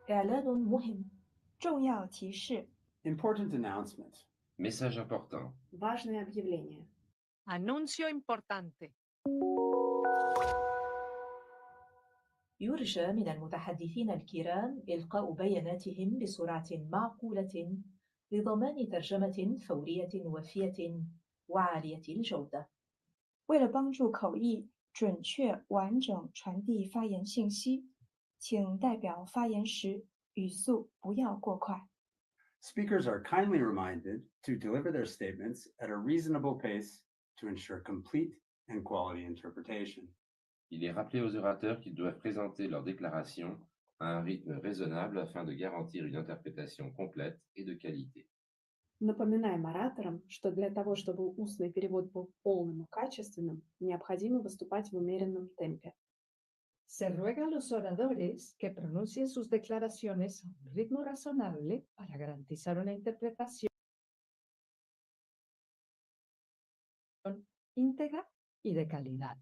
إعلان مهم. 重要提示 Important announcement. Message important. Важное объявление. Annuncio importante. يرجى من المتحدثين الكرام إلقاء بياناتهم بسرعة معقولة لضمان ترجمة فورية وافية وعالية الجودة. 为了帮助口译准确完整传递发言信息，请代表发言时语速不要过快。 Speakers are kindly reminded to deliver their statements at a reasonable pace to ensure complete and quality interpretation. Il est rappelé aux orateurs qu'ils doivent présenter leur déclaration à un rythme raisonnable afin de garantir une interprétation complète et de qualité. Напоминаем ораторам, что для того, чтобы устный перевод был полным и качественным, необходимо выступать в умеренном темпе. Se ruega a los oradores que pronuncien sus declaraciones a un ritmo razonable para garantizar una interpretación íntegra y de calidad.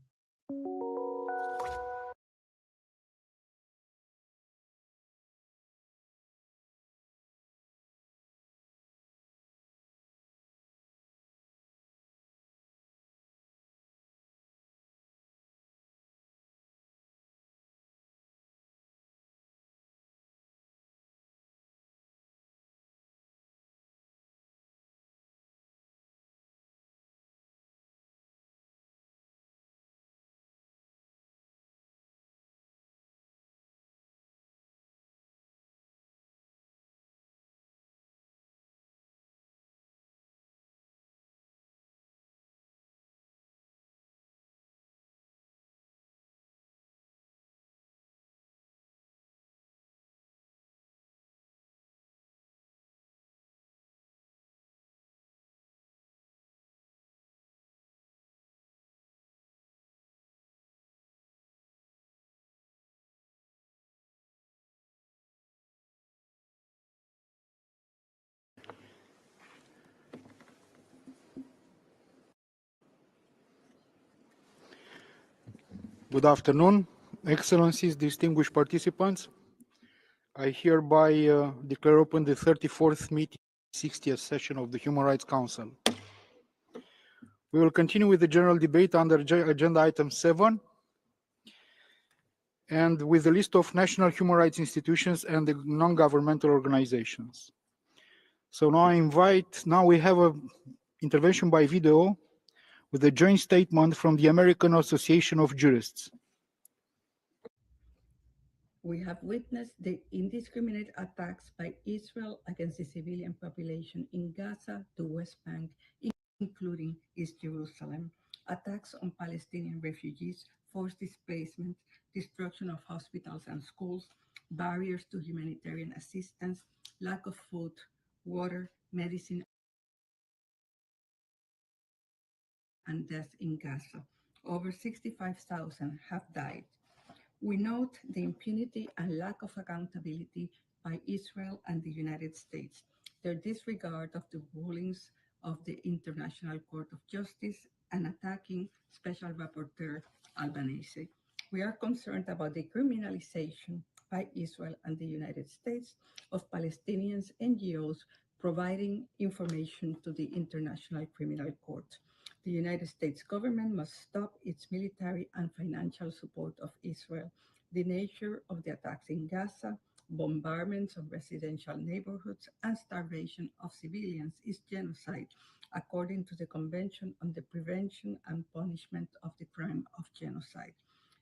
Good afternoon, Excellencies, distinguished participants. I hereby declare open the 34th meeting, 60th session of the Human Rights Council. We will continue with the general debate under agenda item 7 and with the list of national human rights institutions and the non-governmental organizations. So now we have an intervention by video with a joint statement from the American Association of Jurists. We have witnessed the indiscriminate attacks by Israel against the civilian population in Gaza, the West Bank, including East Jerusalem, attacks on Palestinian refugees, forced displacement, destruction of hospitals and schools, barriers to humanitarian assistance, lack of food, water, medicine, and death in Gaza. Over 65,000 have died. We note the impunity and lack of accountability by Israel and the United States, their disregard of the rulings of the International Court of Justice, and attacking Special Rapporteur Albanese. We are concerned about the criminalization by Israel and the United States of Palestinians NGOs providing information to the International Criminal Court. The United States government must stop its military and financial support of Israel. The nature of the attacks in Gaza, bombardments of residential neighborhoods, and starvation of civilians is genocide, according to the Convention on the Prevention and Punishment of the Crime of Genocide.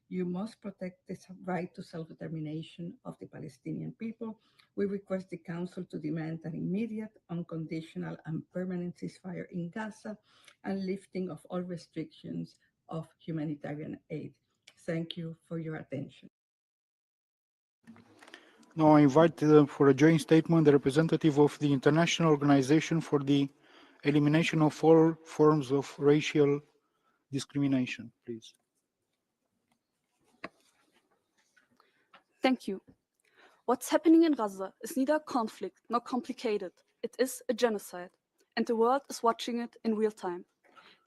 You must protect the right to self-determination of the Palestinian people. We request the Council to demand an immediate, unconditional, and permanent ceasefire in Gaza and lifting of all restrictions of humanitarian aid. Thank you for your attention. Now I invite for a joint statement the representative of the International Organization for the Elimination of All Forms of Racial Discrimination, please. Thank you. What's happening in Gaza is neither a conflict nor complicated. It is a genocide, and the world is watching it in real time.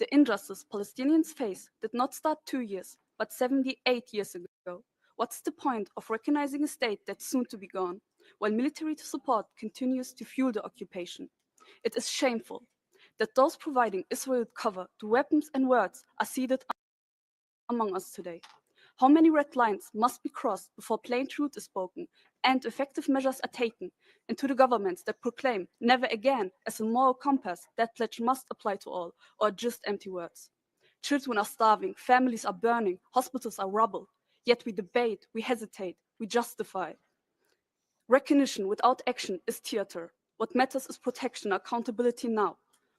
The injustice Palestinians face did not start 2 years, but 78 years ago. What's the point of recognizing a state that's soon to be gone? while military support continues to fuel the occupation. It is shameful that those providing Israel cover to weapons and words are seated among us today. How many red lines must be crossed before plain truth is spoken and effective measures are taken? And to the governments that proclaim never again as a moral compass, that pledge must apply to all, or just empty words. Children are starving, families are burning, hospitals are rubble. Yet we debate, we hesitate, we justify. Recognition without action is theater. What matters is protection, accountability now.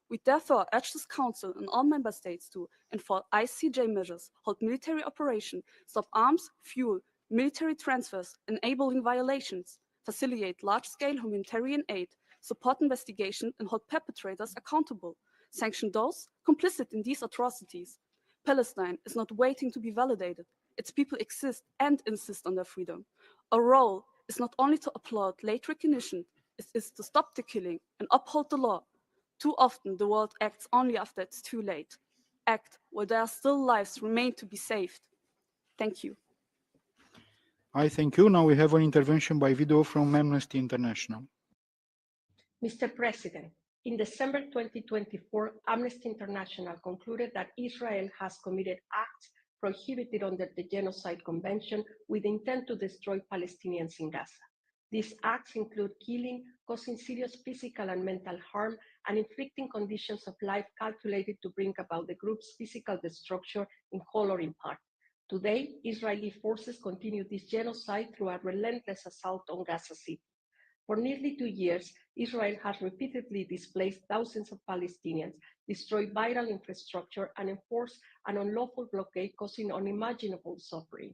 We therefore urge this Council and all Member States to enforce ICJ measures, hold military operation, stop arms, fuel, military transfers, enabling violations, facilitate large-scale humanitarian aid, support investigation and hold perpetrators accountable, sanction those complicit in these atrocities. Palestine is not waiting to be validated. Its people exist and insist on their freedom. Our role is not only to applaud late recognition, it is to stop the killing and uphold the law. Too often, the world acts only after it's too late. Act while there are still lives remain to be saved. Thank you. I thank you. Now we have an intervention by video from Amnesty International. Mr. President, in December 2024, Amnesty International concluded that Israel has committed acts prohibited under the Genocide Convention with intent to destroy Palestinians in Gaza. These acts include killing, causing serious physical and mental harm, and inflicting conditions of life calculated to bring about the group's physical destruction in whole or in part. Today, Israeli forces continue this genocide through a relentless assault on Gaza City. For nearly 2 years, Israel has repeatedly displaced thousands of Palestinians, destroyed vital infrastructure, and enforced an unlawful blockade causing unimaginable suffering.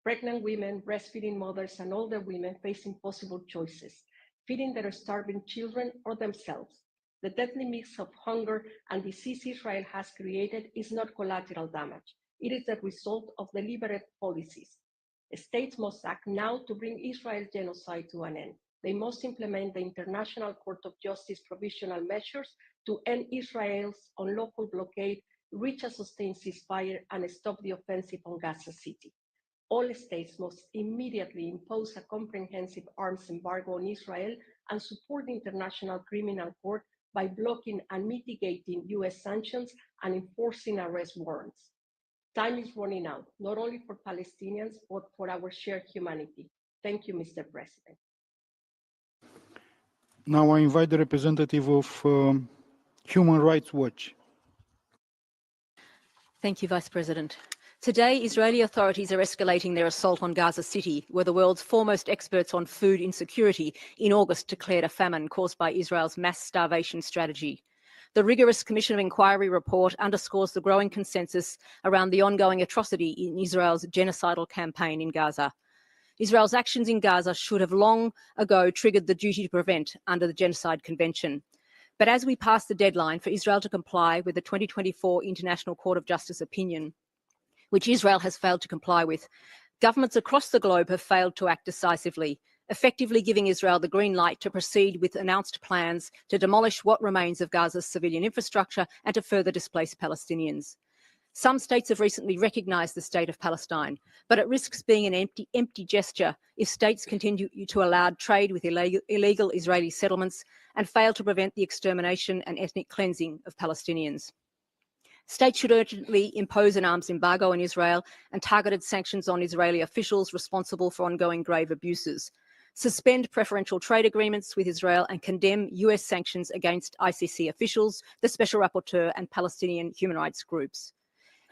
Pregnant women, breastfeeding mothers, and older women face impossible choices, feeding their starving children or themselves. The deadly mix of hunger and disease Israel has created is not collateral damage. It is the result of deliberate policies. States must act now to bring Israel's genocide to an end. They must implement the International Court of Justice provisional measures to end Israel's unlawful blockade, reach a sustained ceasefire, and stop the offensive on Gaza City. All states must immediately impose a comprehensive arms embargo on Israel and support the International Criminal Court by blocking and mitigating US sanctions and enforcing arrest warrants. Time is running out, not only for Palestinians, but for our shared humanity. Thank you, Mr. President. Now I invite the representative of Human Rights Watch. Thank you, Vice President. Today, Israeli authorities are escalating their assault on Gaza City, where the world's foremost experts on food insecurity in August declared a famine caused by Israel's mass starvation strategy. The rigorous Commission of Inquiry report underscores the growing consensus around the ongoing atrocity in Israel's genocidal campaign in Gaza. Israel's actions in Gaza should have long ago triggered the duty to prevent under the Genocide Convention. But as we pass the deadline for Israel to comply with the 2024 International Court of Justice opinion, which Israel has failed to comply with, governments across the globe have failed to act decisively, effectively giving Israel the green light to proceed with announced plans to demolish what remains of Gaza's civilian infrastructure and to further displace Palestinians. Some states have recently recognised the state of Palestine, but it risks being an empty gesture if states continue to allow trade with illegal Israeli settlements and fail to prevent the extermination and ethnic cleansing of Palestinians. States should urgently impose an arms embargo on Israel and targeted sanctions on Israeli officials responsible for ongoing grave abuses, suspend preferential trade agreements with Israel and condemn US sanctions against ICC officials, the Special Rapporteur and Palestinian human rights groups.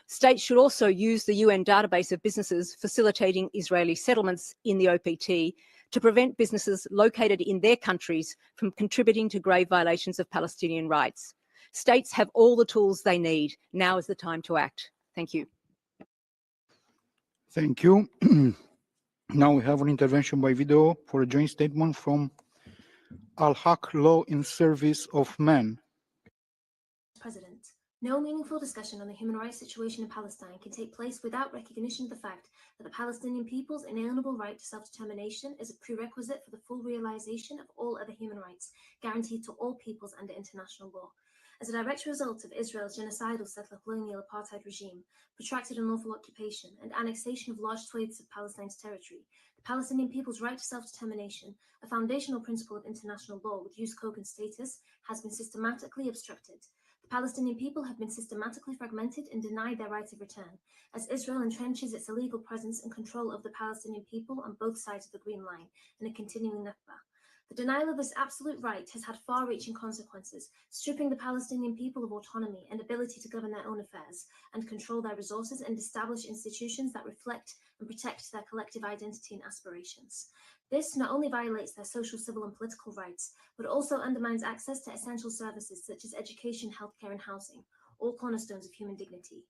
States should also use the UN database of businesses facilitating Israeli settlements in the OPT to prevent businesses located in their countries from contributing to grave violations of Palestinian rights. States have all the tools they need. Now is the time to act. Thank you. Thank you. Now we have an intervention by video for a joint statement from Al-Haq Law in Service of Man. President, no meaningful discussion on the human rights situation in Palestine can take place without recognition of the fact that the Palestinian people's inalienable right to self-determination is a prerequisite for the full realization of all other human rights guaranteed to all peoples under international law. As a direct result of Israel's genocidal settler colonial apartheid regime, protracted unlawful occupation, and annexation of large swathes of Palestine's territory, The Palestinian people's right to self-determination, a foundational principle of international law with jus cogens status, has been systematically obstructed. The Palestinian people have been systematically fragmented and denied their right of return, as Israel entrenches its illegal presence and control of the Palestinian people on both sides of the Green Line in a continuing Nakba. The denial of this absolute right has had far-reaching consequences, stripping the Palestinian people of autonomy and ability to govern their own affairs and control their resources and establish institutions that reflect and protect their collective identity and aspirations. This not only violates their social, civil, and political rights, but also undermines access to essential services such as education, healthcare, and housing, all cornerstones of human dignity.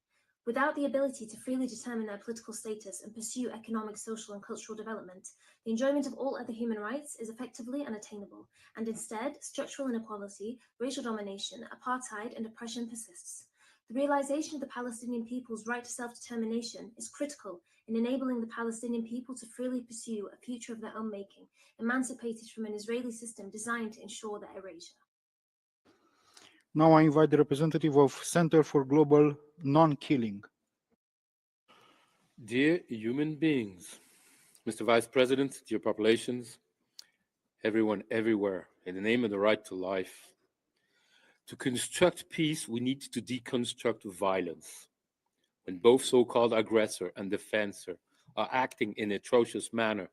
Without the ability to freely determine their political status and pursue economic, social, and cultural development, the enjoyment of all other human rights is effectively unattainable, and instead, structural inequality, racial domination, apartheid, and oppression persists. The realization of the Palestinian people's right to self-determination is critical in enabling the Palestinian people to freely pursue a future of their own making, emancipated from an Israeli system designed to ensure their erasure. Now I invite the representative of Center for Global Non-Killing. Dear human beings, Mr. Vice President, dear populations, everyone everywhere, in the name of the right to life, to construct peace, we need to deconstruct violence. When both so-called aggressor and defensor are acting in an atrocious manner,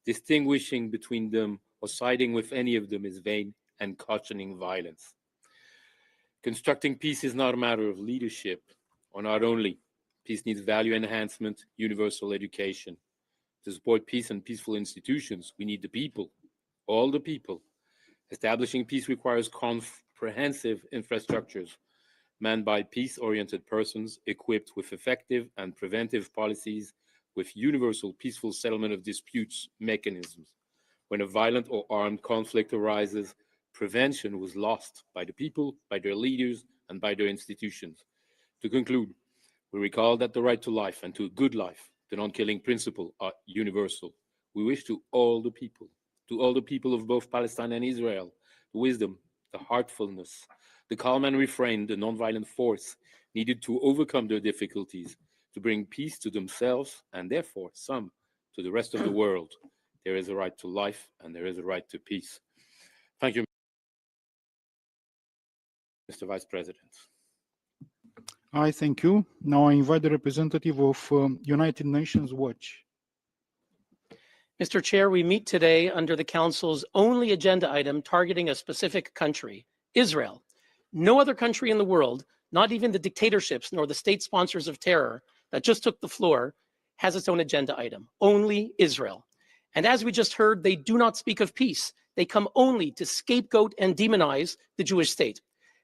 distinguishing between them or siding with any of them is vain and cautioning violence. Constructing peace is not a matter of leadership, or not only. Peace needs value enhancement, universal education. To support peace and peaceful institutions, we need the people, all the people. Establishing peace requires comprehensive infrastructures manned by peace-oriented persons equipped with effective and preventive policies with universal peaceful settlement of disputes mechanisms. When a violent or armed conflict arises, prevention was lost by the people, by their leaders, and by their institutions. To conclude, we recall that the right to life and to a good life, the non-killing principle, are universal. We wish to all the people of both Palestine and Israel, the wisdom, the heartfulness, the calm and refrain, the non-violent force needed to overcome their difficulties, to bring peace to themselves and therefore some to the rest of the world. There is a right to life and there is a right to peace. Thank you, Mr. Vice President. I thank you. Now I invite the representative of United Nations Watch. Mr. Chair, we meet today under the Council's only agenda item targeting a specific country, Israel. No other country in the world, not even the dictatorships nor the state sponsors of terror that just took the floor, has its own agenda item, only Israel. And as we just heard, they do not speak of peace. They come only to scapegoat and demonize the Jewish state.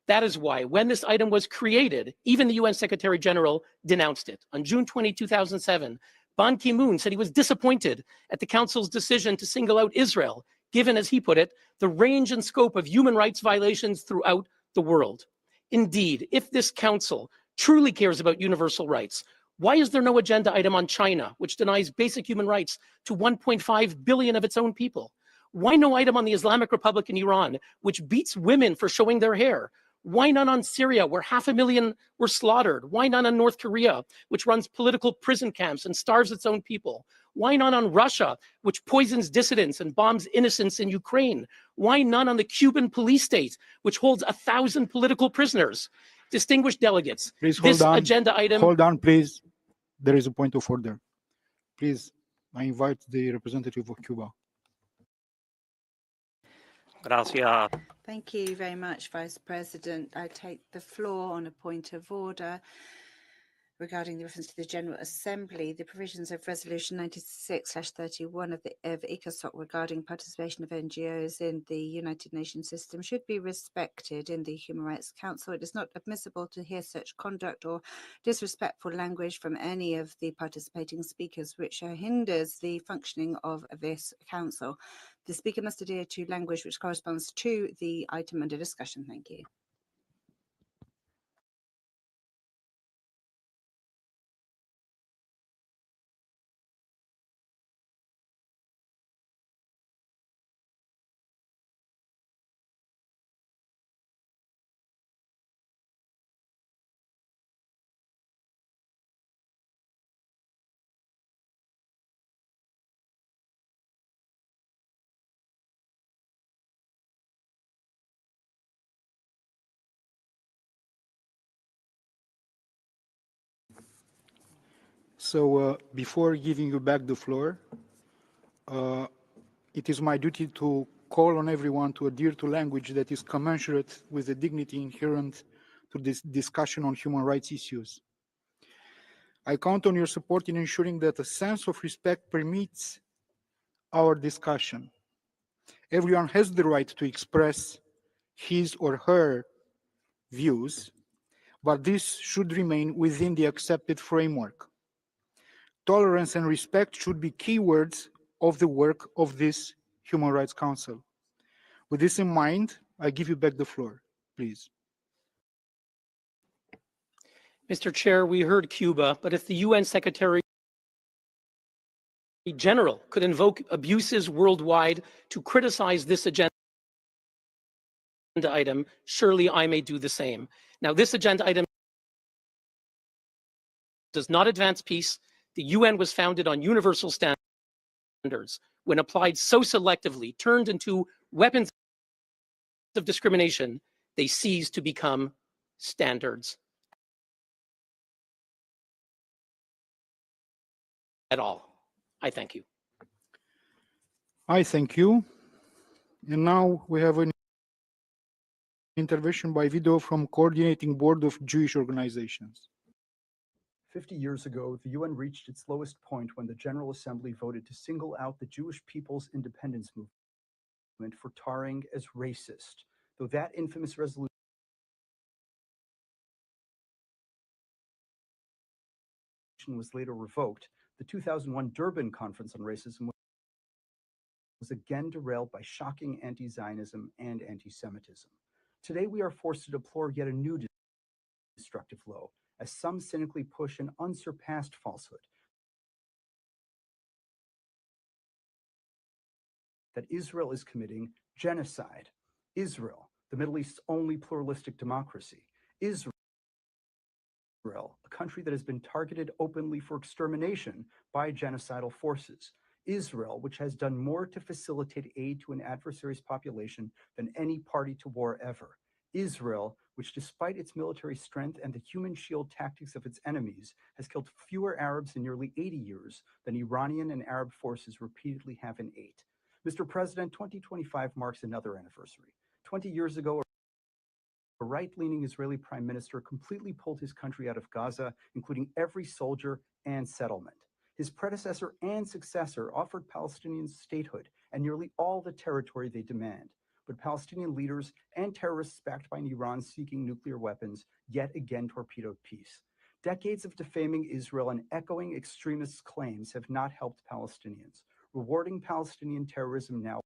That is why when this item was created, even the UN Secretary General denounced it. On June 20, 2007, Ban Ki-moon said he was disappointed at the Council's decision to single out Israel, given, as he put it, the range and scope of human rights violations throughout the world. Indeed, if this Council truly cares about universal rights, why is there no agenda item on China, which denies basic human rights to 1.5 billion of its own people? Why no item on the Islamic Republic in Iran, which beats women for showing their hair? Why none on Syria, where 500,000 were slaughtered? Why none on North Korea, which runs political prison camps and starves its own people? Why none on Russia, which poisons dissidents and bombs innocents in Ukraine? Why none on the Cuban police state, which holds 1,000 political prisoners? Distinguished delegates, Please hold this on. agenda item... Hold on, please. There is a point of order. Please, I invite the representative of Cuba. Gracias. Thank you very much, Vice President. I take the floor on a point of order regarding the reference to the General Assembly. The provisions of Resolution 96/31 of ECOSOC regarding participation of NGOs in the United Nations system should be respected in the Human Rights Council. It is not admissible to hear such conduct or disrespectful language from any of the participating speakers, which hinders the functioning of this council. The speaker must adhere to language which corresponds to the item under discussion. Thank you. So before giving you back the floor, it is my duty to call on everyone to adhere to language that is commensurate with the dignity inherent to this discussion on human rights issues. I count on your support in ensuring that a sense of respect permeates our discussion. Everyone has the right to express his or her views, but this should remain within the accepted framework. Tolerance and respect should be keywords of the work of this Human Rights Council. With this in mind, I give you back the floor, please. Mr. Chair, we heard Cuba, but if the UN Secretary General could invoke abuses worldwide to criticize this agenda item, surely I may do the same. Now, this agenda item does not advance peace. The UN was founded on universal standards. When applied so selectively, turned into weapons of discrimination, they cease to become standards at all. I thank you. I thank you. And now we have an intervention by video from Coordinating Board of Jewish Organizations. 50 years ago, the UN reached its lowest point when the General Assembly voted to single out the Jewish People's Independence Movement for tarring as racist, though that infamous resolution was later revoked. The 2001 Durban Conference on Racism was again derailed by shocking anti-Zionism and anti-Semitism. Today, we are forced to deplore yet a new destructive low, as some cynically push an unsurpassed falsehood that Israel is committing genocide. Israel, the Middle East's only pluralistic democracy. Israel, a country that has been targeted openly for extermination by genocidal forces. Israel, which has done more to facilitate aid to an adversary's population than any party to war ever. Israel, which despite its military strength and the human shield tactics of its enemies, has killed fewer Arabs in nearly 80 years than Iranian and Arab forces repeatedly have in 8. Mr. President, 2025 marks another anniversary. 20 years ago, a right-leaning Israeli prime minister completely pulled his country out of Gaza, including every soldier and settlement. His predecessor and successor offered Palestinians statehood and nearly all the territory they demand. But Palestinian leaders and terrorists backed by Iran seeking nuclear weapons yet again torpedoed peace. Decades of defaming Israel and echoing extremists' claims have not helped Palestinians. Rewarding Palestinian terrorism now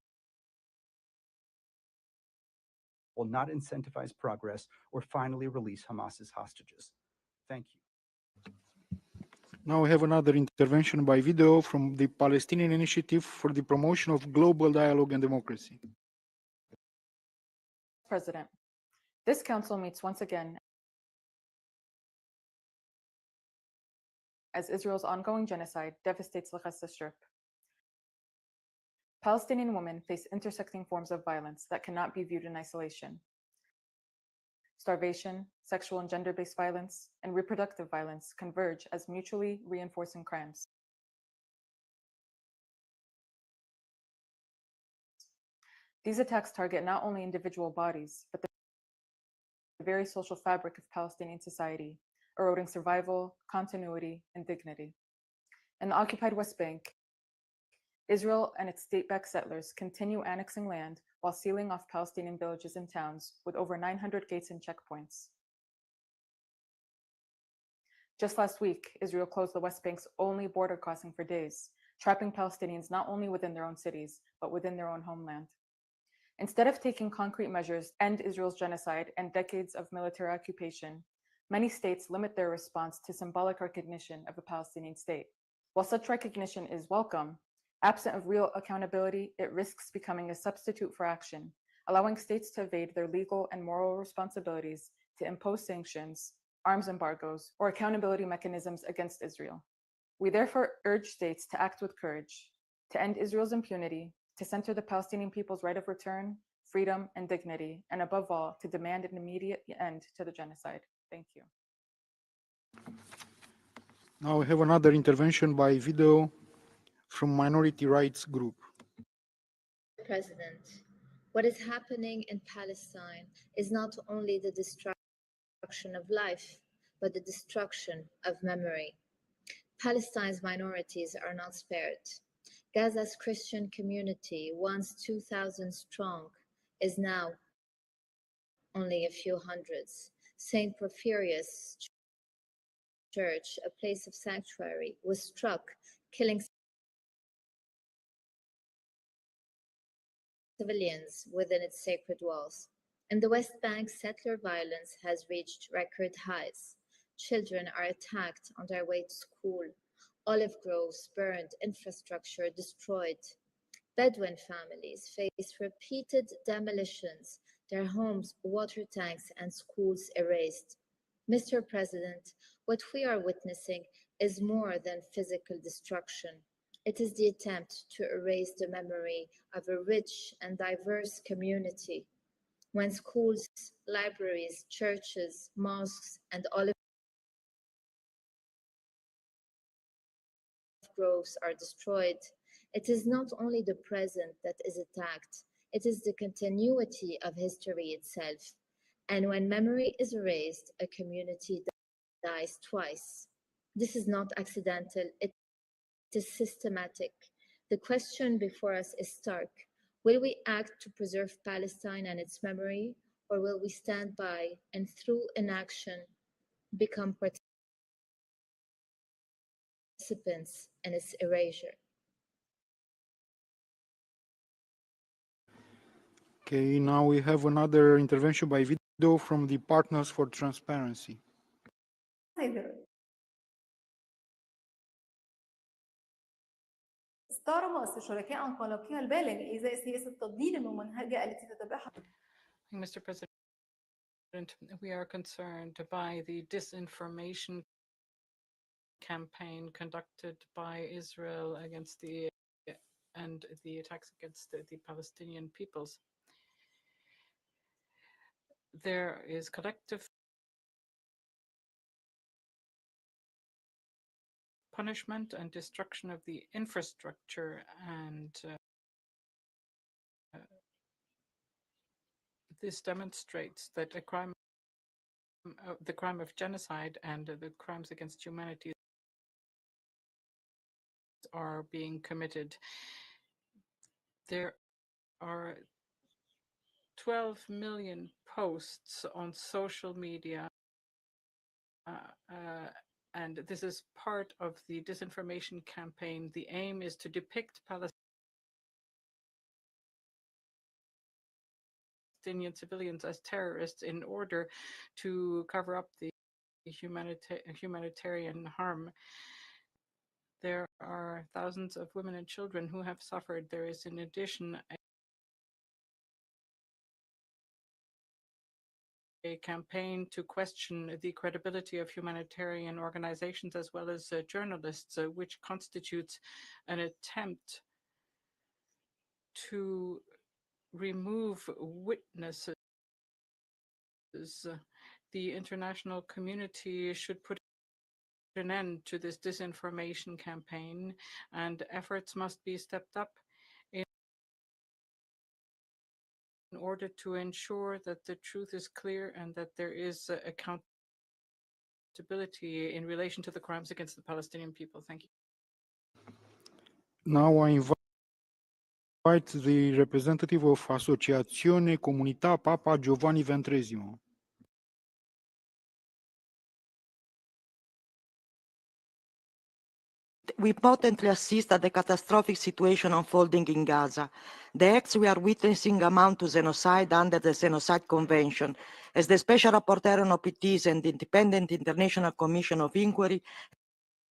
will not incentivize progress or finally release Hamas's hostages. Thank you. Now we have another intervention by video from the Palestinian Initiative for the Promotion of Global Dialogue and Democracy. President, this council meets once again as Israel's ongoing genocide devastates the Gaza Strip. Palestinian women face intersecting forms of violence that cannot be viewed in isolation. Starvation, sexual and gender-based violence, and reproductive violence converge as mutually reinforcing crimes. These attacks target not only individual bodies, but the very social fabric of Palestinian society, eroding survival, continuity, and dignity. In the occupied West Bank, Israel and its state-backed settlers continue annexing land while sealing off Palestinian villages and towns with over 900 gates and checkpoints. Just last week, Israel closed the West Bank's only border crossing for days, trapping Palestinians not only within their own cities, but within their own homeland. Instead of taking concrete measures to end Israel's genocide and decades of military occupation, many states limit their response to symbolic recognition of a Palestinian state. While such recognition is welcome, absent of real accountability, it risks becoming a substitute for action, allowing states to evade their legal and moral responsibilities to impose sanctions, arms embargoes, or accountability mechanisms against Israel. We therefore urge states to act with courage, to end Israel's impunity, to center the Palestinian people's right of return, freedom, and dignity, and above all, to demand an immediate end to the genocide. Thank you. Now we have another intervention by video from Minority Rights Group. President, what is happening in Palestine is not only the destruction of life, but the destruction of memory. Palestine's minorities are not spared. Gaza's Christian community, once 2,000 strong, is now only a few hundreds. St. Porphyrius Church, a place of sanctuary, was struck, killing civilians within its sacred walls. In the West Bank, settler violence has reached record highs. Children are attacked on their way to school. Olive groves burned, infrastructure destroyed. Bedouin families face repeated demolitions, their homes, water tanks, and schools erased. Mr. President, what we are witnessing is more than physical destruction. It is the attempt to erase the memory of a rich and diverse community. When schools, libraries, churches, mosques, and olive groves are destroyed, it is not only the present that is attacked, it is the continuity of history itself. And when memory is erased, a community dies twice. This is not accidental, it is systematic. The question before us is stark. Will we act to preserve Palestine and its memory, or will we stand by and through inaction become participants in its erasure? Okay, now we have another intervention by video from the Partners for Transparency. إصدار رؤساء الشركاء عن قلقها البالغ إزاء سياسة التضليل الممنهجة التي تتبعها. Mr. President, we are concerned by the disinformation campaign conducted by Israel against the attacks against the Palestinian peoples. There is collective punishment and destruction of the infrastructure, and this demonstrates that the crime of genocide and the crimes against humanity are being committed. There are 12 million posts on social media, and this is part of the disinformation campaign. The aim is to depict Palestinian civilians as terrorists in order to cover up the humanitarian harm. There are thousands of women and children who have suffered. There is, in addition, a campaign to question the credibility of humanitarian organizations as well as journalists, which constitutes an attempt to remove witnesses. The international community should put an end to this disinformation campaign, and efforts must be stepped up in order to ensure that the truth is clear and that there is accountability in relation to the crimes against the Palestinian people. Thank you. Now I invite the representative of Associazione Comunità Papa Giovanni Ventresimo. We potently assist at the catastrophic situation unfolding in Gaza. The acts we are witnessing amount to genocide under the Genocide Convention, as the Special Rapporteur on OPTs and the Independent International Commission of Inquiry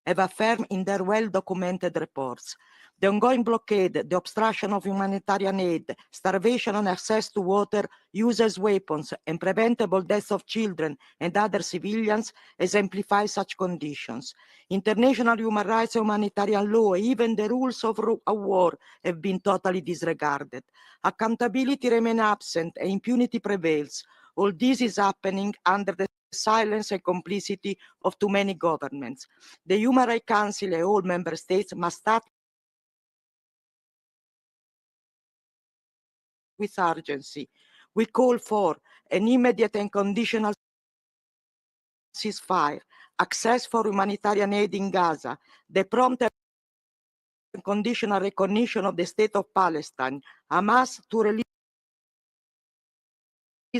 have affirmed in their well-documented reports. The ongoing blockade, the obstruction of humanitarian aid, starvation and access to water, use as weapons, and preventable deaths of children and other civilians exemplify such conditions. International human rights and humanitarian law, even the rules of war, have been totally disregarded. Accountability remains absent and impunity prevails. All this is happening under the silence and complicity of too many governments. The Human Rights Council and all member states must start with urgency. We call for an immediate and conditional ceasefire, access for humanitarian aid in Gaza, the prompt and conditional recognition of the State of Palestine, Hamas to release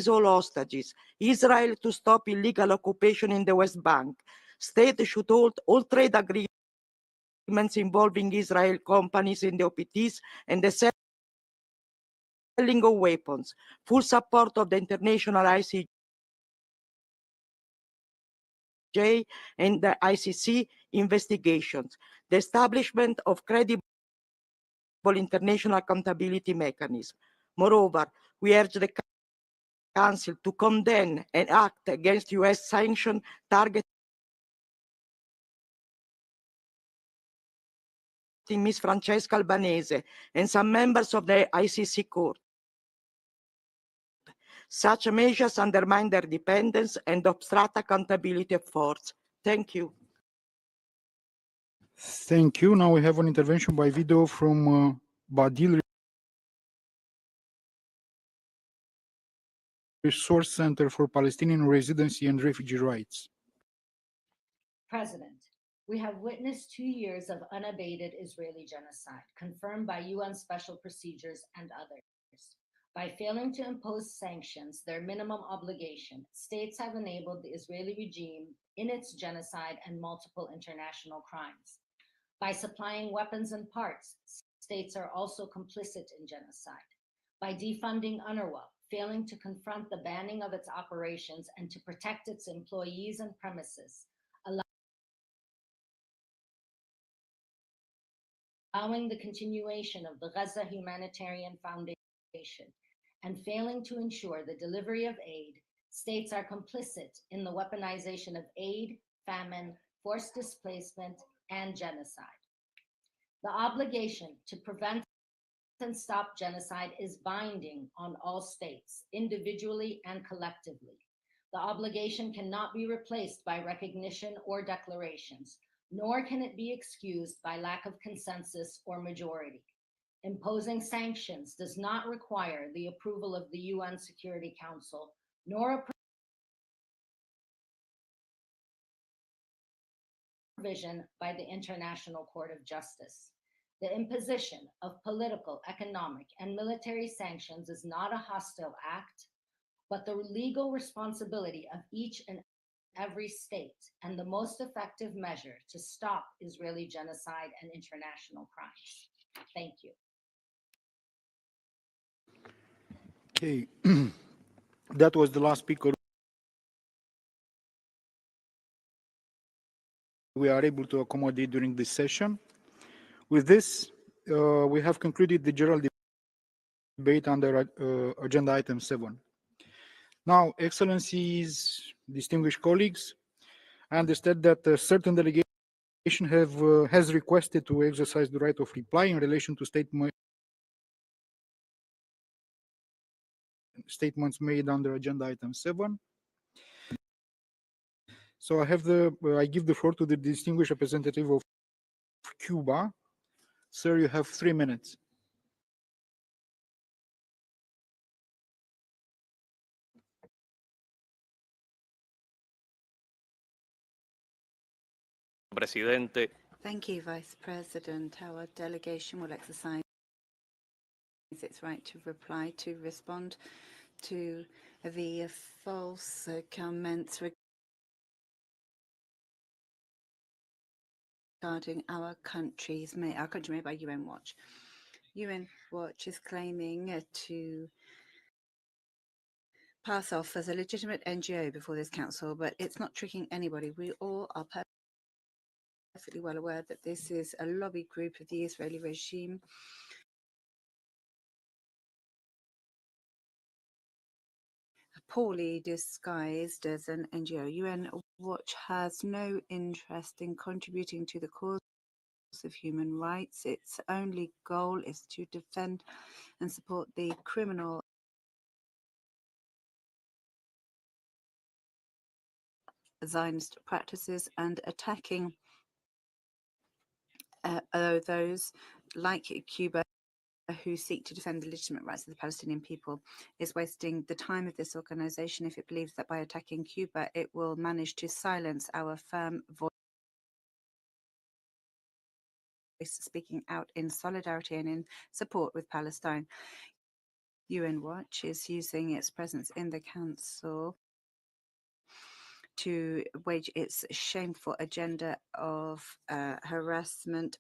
all hostages, Israel to stop illegal occupation in the West Bank. States should hold all trade agreements involving Israel companies in the OPTs and the selling of weapons. Full support of the international ICJ and the ICC investigations. The establishment of credible international accountability mechanism. Moreover, we urge the Council to condemn and act against US sanctions targeting Ms. Francesca Albanese and some members of the ICC court. Such measures undermine their independence and obstruct accountability efforts. Thank you. Thank you. Now we have an intervention by video from Badil Resource Center for Palestinian Residency and Refugee Rights. President, we have witnessed 2 years of unabated Israeli genocide, confirmed by UN special procedures and others. By failing to impose sanctions, their minimum obligation, states have enabled the Israeli regime in its genocide and multiple international crimes. By supplying weapons and parts, states are also complicit in genocide. By defunding UNRWA, failing to confront the banning of its operations and to protect its employees and premises, allowing the continuation of the Gaza Humanitarian Foundation, and failing to ensure the delivery of aid, states are complicit in the weaponization of aid, famine, forced displacement, and genocide. The obligation to prevent and stop genocide is binding on all states, individually and collectively. The obligation cannot be replaced by recognition or declarations, nor can it be excused by lack of consensus or majority. Imposing sanctions does not require the approval of the UN Security Council, nor a provision by the International Court of Justice. The imposition of political, economic, and military sanctions is not a hostile act, but the legal responsibility of each and every state, and the most effective measure to stop Israeli genocide and international crimes. Thank you. Okay, that was the last speaker we are able to accommodate during this session. With this, we have concluded the general debate under agenda item 7. Now, Excellencies, distinguished colleagues, I understand that a certain delegation has requested to exercise the right of reply in relation to statements made under agenda item 7. So I give the floor to the distinguished representative of Cuba. Sir, you have 3 minutes. Presidente. Thank you, Vice President. Our delegation will exercise its right to reply, to respond to the false comments regarding our country made by UN Watch. UN Watch is claiming to pass off as a legitimate NGO before this council, but it's not tricking anybody. We all are perfectly well aware that this is a lobby group of the Israeli regime poorly disguised as an NGO. UN Watch has no interest in contributing to the cause of human rights. Its only goal is to defend and support the criminal Zionist practices and attacking those like Cuba who seek to defend the legitimate rights of the Palestinian people is wasting the time of this organization if it believes that by attacking Cuba, it will manage to silence our firm voice speaking out in solidarity and in support with Palestine. UN Watch is using its presence in the Council to wage its shameful agenda of harassment,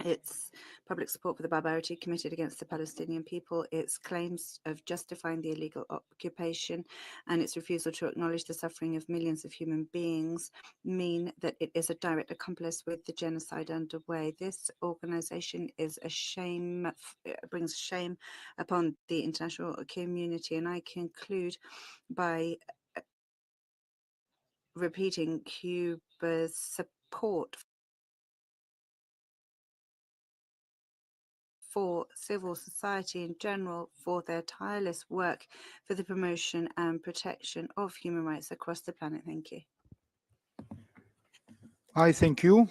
its public support for the barbarity committed against the Palestinian people, its claims of justifying the illegal occupation, and its refusal to acknowledge the suffering of millions of human beings mean that it is a direct accomplice with the genocide underway. This organization is a shame, brings shame upon the international community, and I conclude by repeating Cuba's support for civil society in general for their tireless work for the promotion and protection of human rights across the planet. Thank you. I thank you.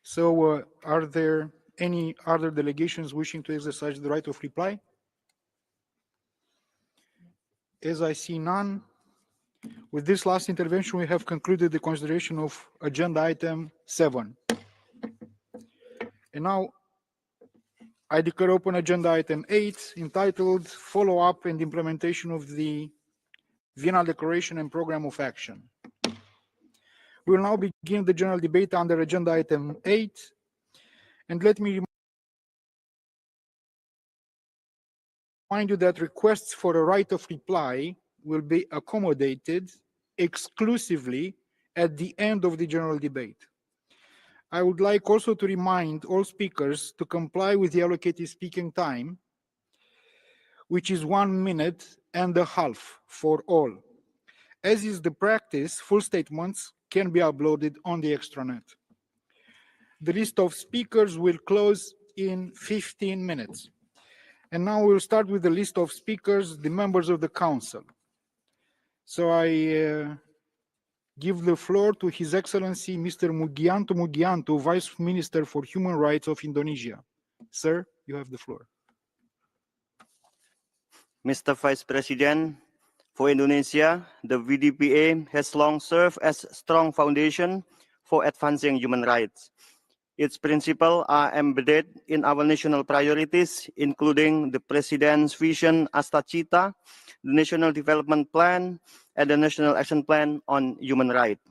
So are there any other delegations wishing to exercise the right of reply? As I see none, with this last intervention, we have concluded the consideration of agenda item 7. And now I declare open agenda item 8, entitled Follow-up and Implementation of the Vienna Declaration and Program of Action. We will now begin the general debate under agenda item 8. And let me remind you that requests for a right of reply will be accommodated exclusively at the end of the general debate. I would like also to remind all speakers to comply with the allocated speaking time, which is 1.5 minutes for all. As is the practice, full statements can be uploaded on the extranet. The list of speakers will close in 15 minutes. And now we'll start with the list of speakers, the members of the council. So I give the floor to His Excellency Mr. Mugianto, Vice Minister for Human Rights of Indonesia. Sir, you have the floor. Mr. Vice President, for Indonesia, the VDPA has long served as a strong foundation for advancing human rights. Its principles are embedded in our national priorities, including the President's Vision Astacita, the National Development Plan, and the National Action Plan on Human Rights.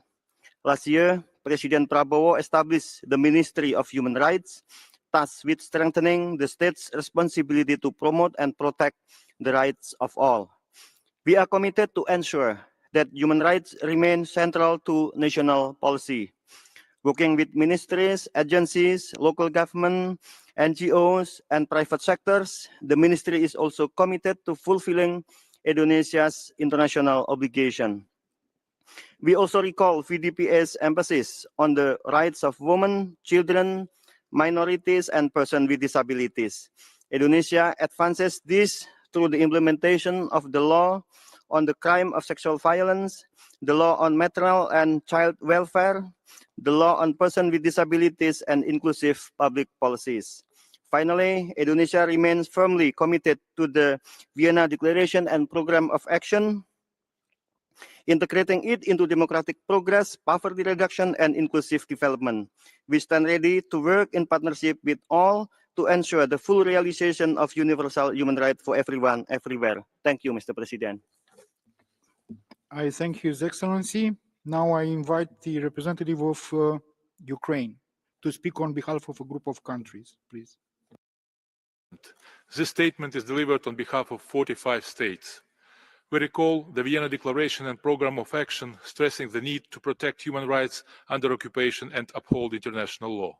Last year, President Prabowo established the Ministry of Human Rights, tasked with strengthening the state's responsibility to promote and protect the rights of all. We are committed to ensure that human rights remain central to national policy. Working with ministries, agencies, local government, NGOs, and private sectors, the ministry is also committed to fulfilling Indonesia's international obligation. We also recall VDPA's emphasis on the rights of women, children, minorities, and persons with disabilities. Indonesia advances this through the implementation of the law on the crime of sexual violence, the law on maternal and child welfare, the law on persons with disabilities, and inclusive public policies. Finally, Indonesia remains firmly committed to the Vienna Declaration and Program of Action, integrating it into democratic progress, poverty reduction, and inclusive development. We stand ready to work in partnership with all to ensure the full realization of universal human rights for everyone, everywhere. Thank you, Mr. President. I thank His Excellency. Now I invite the representative of Ukraine to speak on behalf of a group of countries, please. This statement is delivered on behalf of 45 states. We recall the Vienna Declaration and Program of Action, stressing the need to protect human rights under occupation and uphold international law.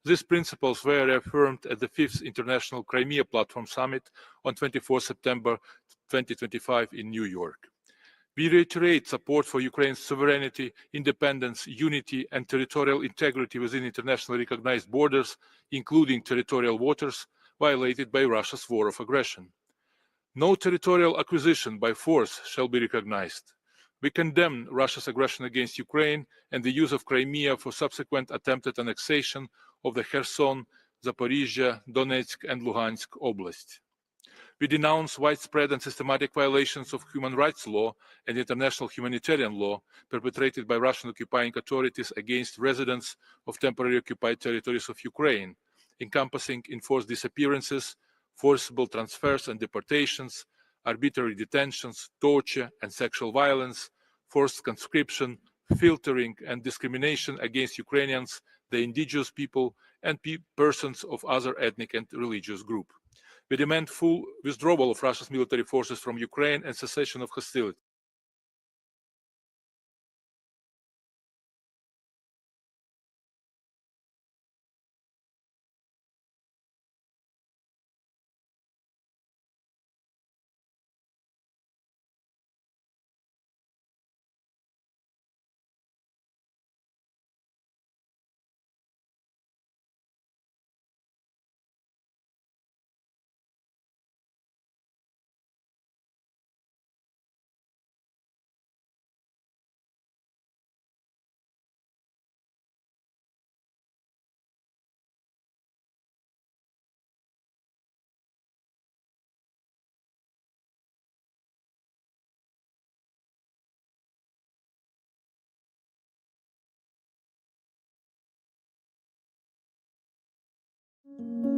These principles were reaffirmed at the 5th International Crimea Platform Summit on 24 September 2025 in New York. We reiterate support for Ukraine's sovereignty, independence, unity, and territorial integrity within internationally recognized borders, including territorial waters violated by Russia's war of aggression. No territorial acquisition by force shall be recognized. We condemn Russia's aggression against Ukraine and the use of Crimea for subsequent attempted annexation of the Kherson, Zaporizhia, Donetsk, and Luhansk Oblast. We denounce widespread and systematic violations of human rights law and international humanitarian law perpetrated by Russian occupying authorities against residents of temporarily occupied territories of Ukraine, encompassing enforced disappearances, forcible transfers and deportations, arbitrary detentions, torture and sexual violence, forced conscription, filtering and discrimination against Ukrainians, the indigenous people, and persons of other ethnic and religious groups. We demand full withdrawal of Russia's military forces from Ukraine and cessation of hostilities. Thank you.